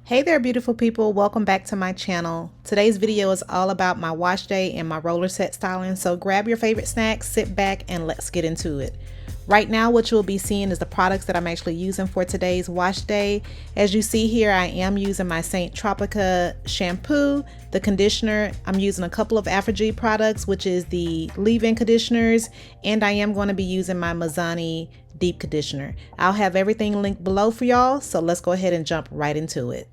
Hey there, beautiful people. Welcome back to my channel. Today's video is all about my wash day and my roller set styling. So grab your favorite snacks, sit back, and let's get into it. Right now, what you'll be seeing is the products that I'm actually using for today's wash day. As you see here, I am using my Saint Tropica shampoo, the conditioner. I'm using a couple of Afrogy products, which is the leave-in conditioners, and I am going to be using my Mazzani deep conditioner. I'll have everything linked below for y'all, so let's go ahead and jump right into it.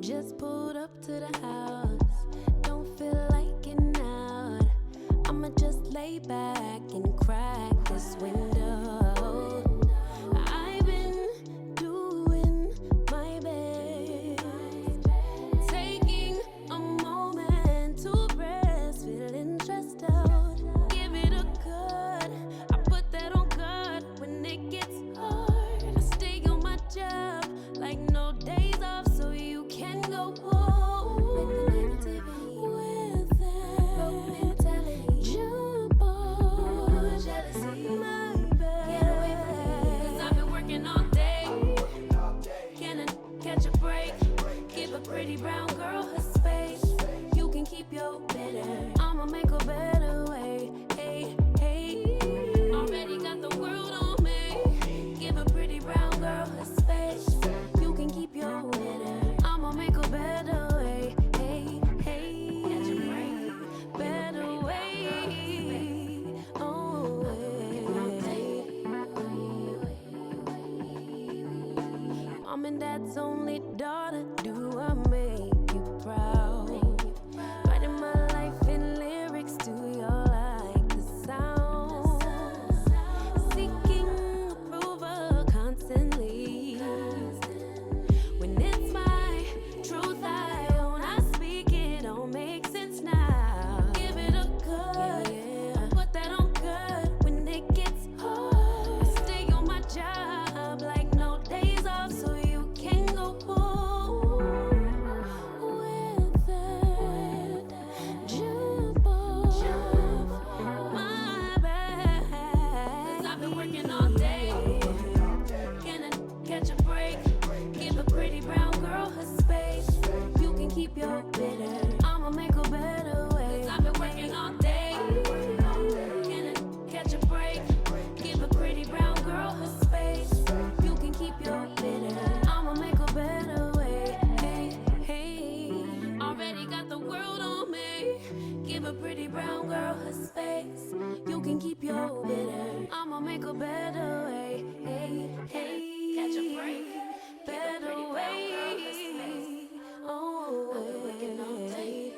Just pulled up to the house, don't feel like getting out. I'ma just lay back and crack this window. I've been doing my best, taking a moment to rest, feeling stressed out. Give it a good, I put that on God when it gets hard. I stay on my job like no days off, so you can go home with the negativity, with that broke mentality. Jump on jealousy, my bad. Get away from me, 'cause I've been working all day. Can I catch a break? Give a pretty brown girl her space. You can keep your bitter, I'ma make a better way. Hey, hey, already got the world on me. Give a pretty brown girl her space. You can keep your bitter, I'ma make a better way. Hey, hey, catch a break, better way. Oh, Mom and Dad's only daughter, do I make you proud? Writing my life in lyrics, do you like the sound? Seeking approval constantly. When it's my truth I own, I speak it, don't make sense now. Give it a good, put that on good when it gets hard. I stay on my job like no days off, so you can go home. Give a pretty brown girl her space. You can keep your bitter. I'ma make a better way. Hey, hey, catch a break. Better way. Oh, I've been working all day.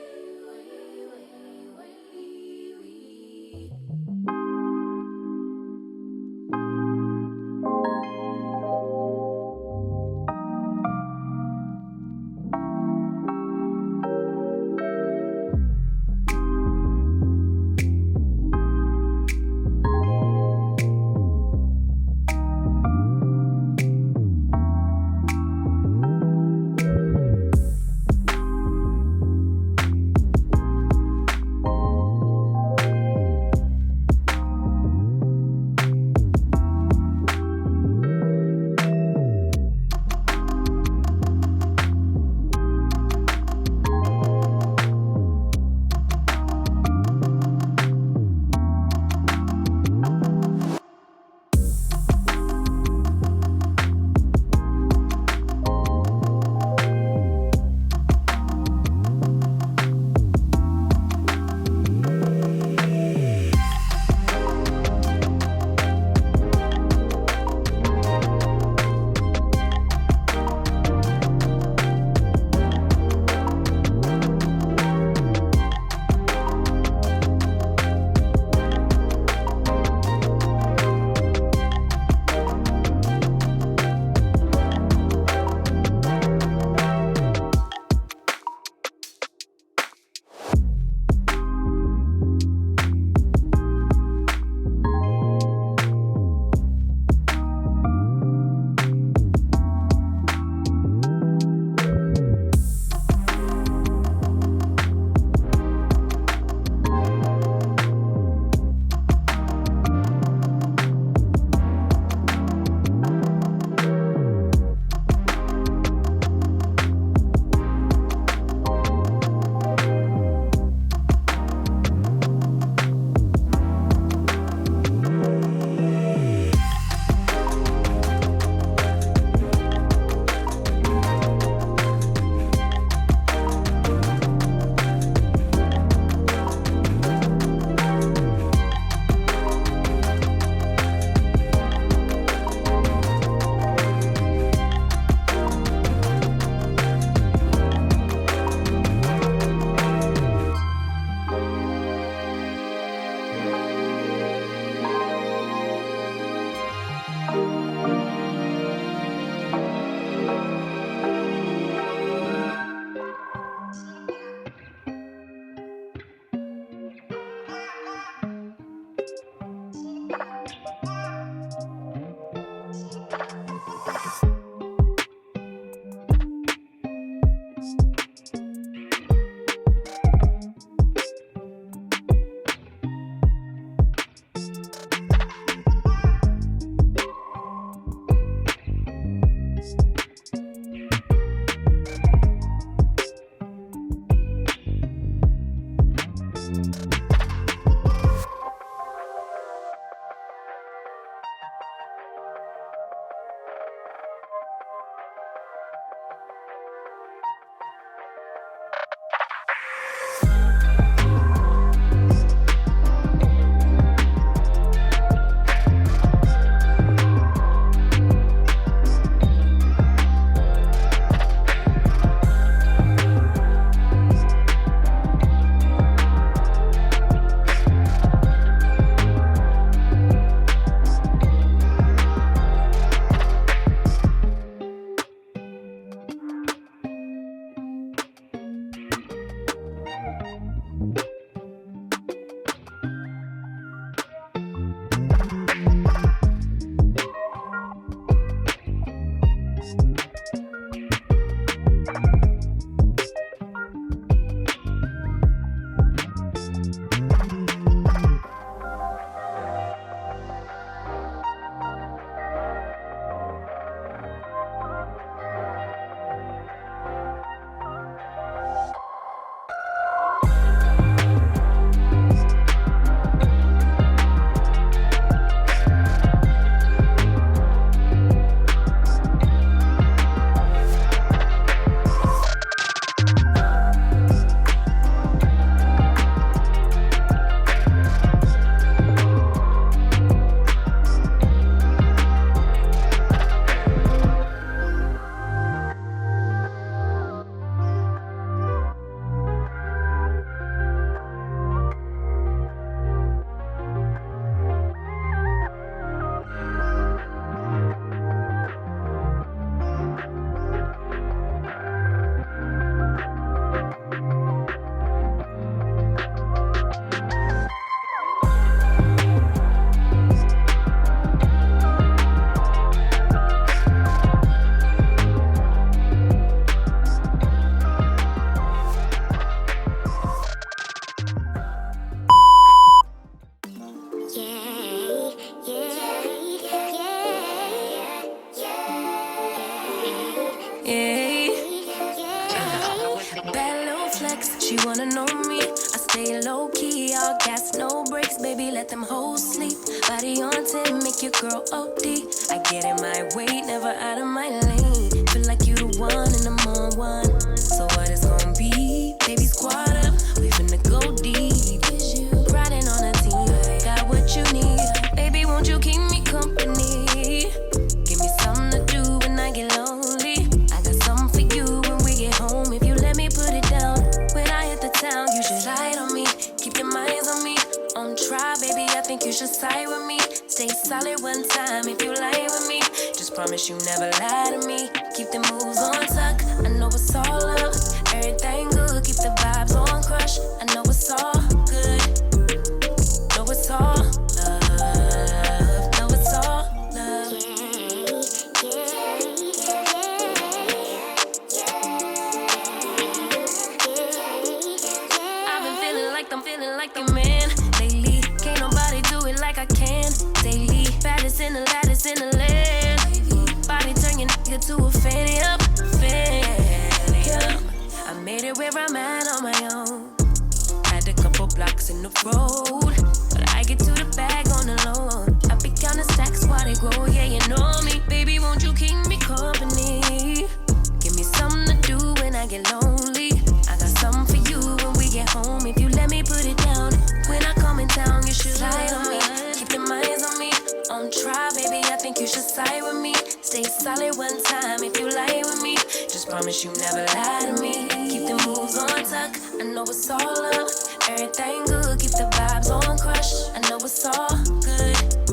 with me. I stay low key, all gas, no brakes, baby, let them hoes sleep. Body on 10, make your girl OD. I get in my way, never out of my lane. Feel like you the one and I'm on one. So what it's gonna be? Baby, squad up, we finna go deep. Riding on a team, got what you need. Baby, won't you keep me company? Give me something to do when I get lonely. I got something for you when we get home. If you let me put it down, when I hit the town, you should ride on me. Keep your minds on me. On try, baby, I think you should side with me. Stay solid one time if you lie with me. Just promise you never lie to me. Keep the moves on tuck. I know it's all love. Everything good. Keep the vibes on crush. I know it's all good. Know it's all love. Know it's all love. I've been feeling like the man lately. Can't nobody do it like I can. Daily, baddest in the land. Body turn your nigga to a fanny up. I made it where I'm at on my own. Had a couple blocks in the road, but I get to the bag on the low. I be counting stacks while they grow. Yeah, you know me, baby. Won't you keep me company? Give me something to do when I get lonely. I got something for you when we get home. If you let me put it down, when I come in town, you should ride on me. Keep your minds on me. On try, baby, I think you should side with me. Stay solid one time if you lie with me. Just promise you never lie to me. Keep the moves on tuck. I know it's all love. Everything good. Keep the vibes on crush. I know it's all good.